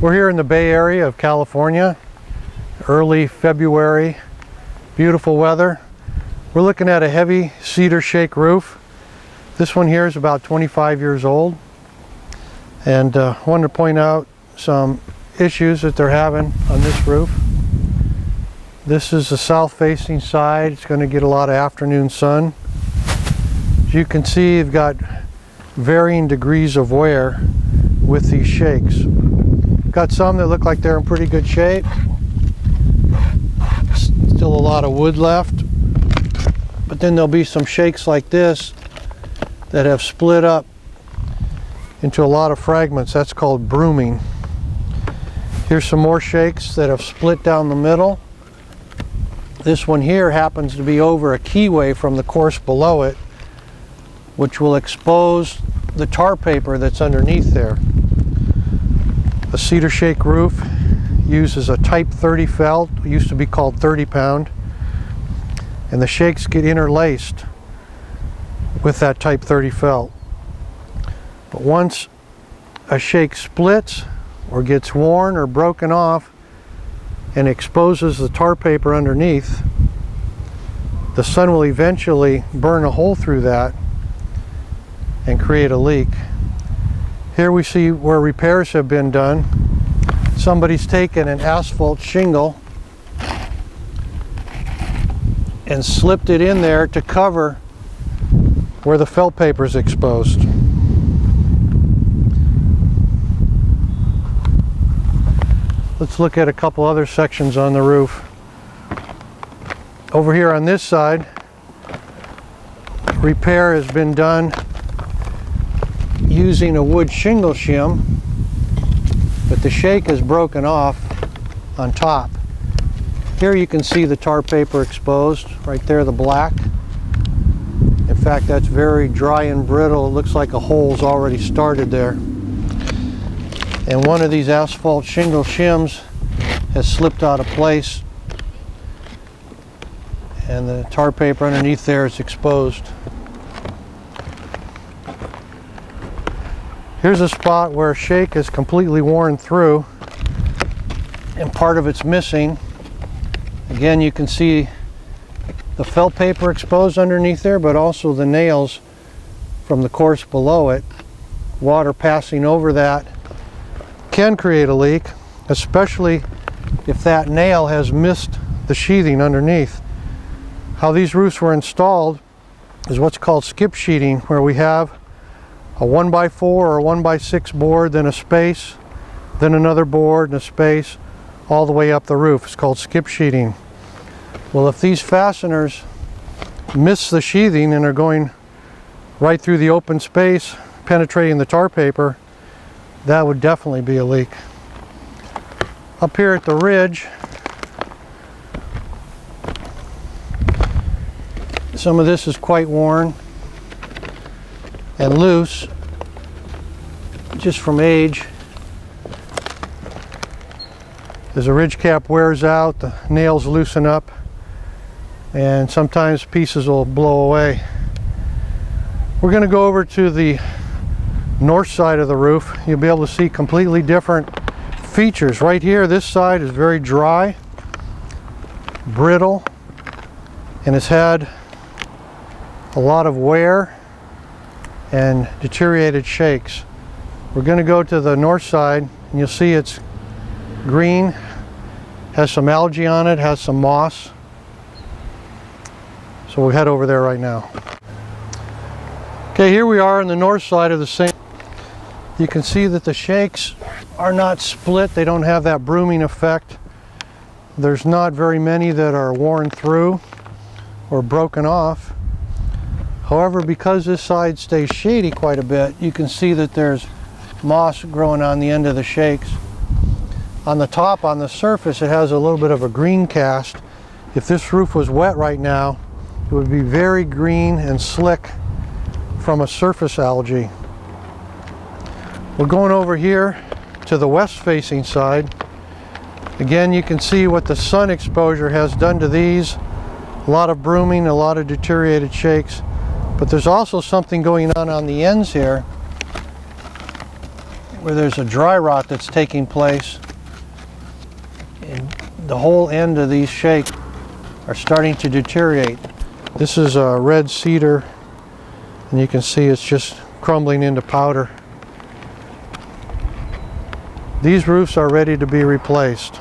We're here in the Bay Area of California, early February, beautiful weather. We're looking at a heavy cedar shake roof. This one here is about 25 years old, and I wanted to point out some issues that they're having on this roof. This is the south facing side. It's going to get a lot of afternoon sun. As you can see, you've got varying degrees of wear with these shakes. Got some that look like they're in pretty good shape. Still a lot of wood left. But then there'll be some shakes like this that have split up into a lot of fragments. That's called brooming. Here's some more shakes that have split down the middle. This one here happens to be over a keyway from the course below it, which will expose the tar paper that's underneath there. A cedar shake roof uses a type 30 felt, it used to be called 30 pound, and the shakes get interlaced with that type 30 felt. But once a shake splits or gets worn or broken off and exposes the tar paper underneath, the sun will eventually burn a hole through that and create a leak. Here we see where repairs have been done. Somebody's taken an asphalt shingle and slipped it in there to cover where the felt paper is exposed. Let's look at a couple other sections on the roof. Over here on this side, repair has been done using a wood shingle shim, but the shake is broken off on top. Here you can see the tar paper exposed, right there, the black. In fact, that's very dry and brittle. It looks like a hole's already started there. And one of these asphalt shingle shims has slipped out of place, and the tar paper underneath there is exposed. Here's a spot where a shake is completely worn through and part of it's missing. Again, you can see the felt paper exposed underneath there, but also the nails from the course below it. Water passing over that can create a leak, especially if that nail has missed the sheathing underneath. How these roofs were installed is what's called skip sheeting, where we have a 1x4 or a 1x6 board, then a space, then another board and a space, all the way up the roof. It's called skip sheeting. Well, if these fasteners miss the sheathing and are going right through the open space, penetrating the tar paper, that would definitely be a leak. Up here at the ridge, some of this is quite worn and loose just from age. As the ridge cap wears out, the nails loosen up and sometimes pieces will blow away. We're going to go over to the north side of the roof. You'll be able to see completely different features. Right here, this side is very dry, brittle, and has had a lot of wear and deteriorated shakes. We're going to go to the north side and you'll see it's green, has some algae on it, has some moss. So we'll head over there right now. Okay, here we are on the north side of the same. You can see that the shakes are not split. They don't have that brooming effect. There's not very many that are worn through or broken off. However, because this side stays shady quite a bit, you can see that there's moss growing on the end of the shakes. On the top, on the surface, it has a little bit of a green cast. If this roof was wet right now, it would be very green and slick from a surface algae. We're going over here to the west facing side. Again, you can see what the sun exposure has done to these. A lot of brooming, a lot of deteriorated shakes. But there's also something going on the ends here. where there's a dry rot that's taking place, and the whole end of these shake are starting to deteriorate. This is a red cedar, and you can see it's just crumbling into powder. These roofs are ready to be replaced.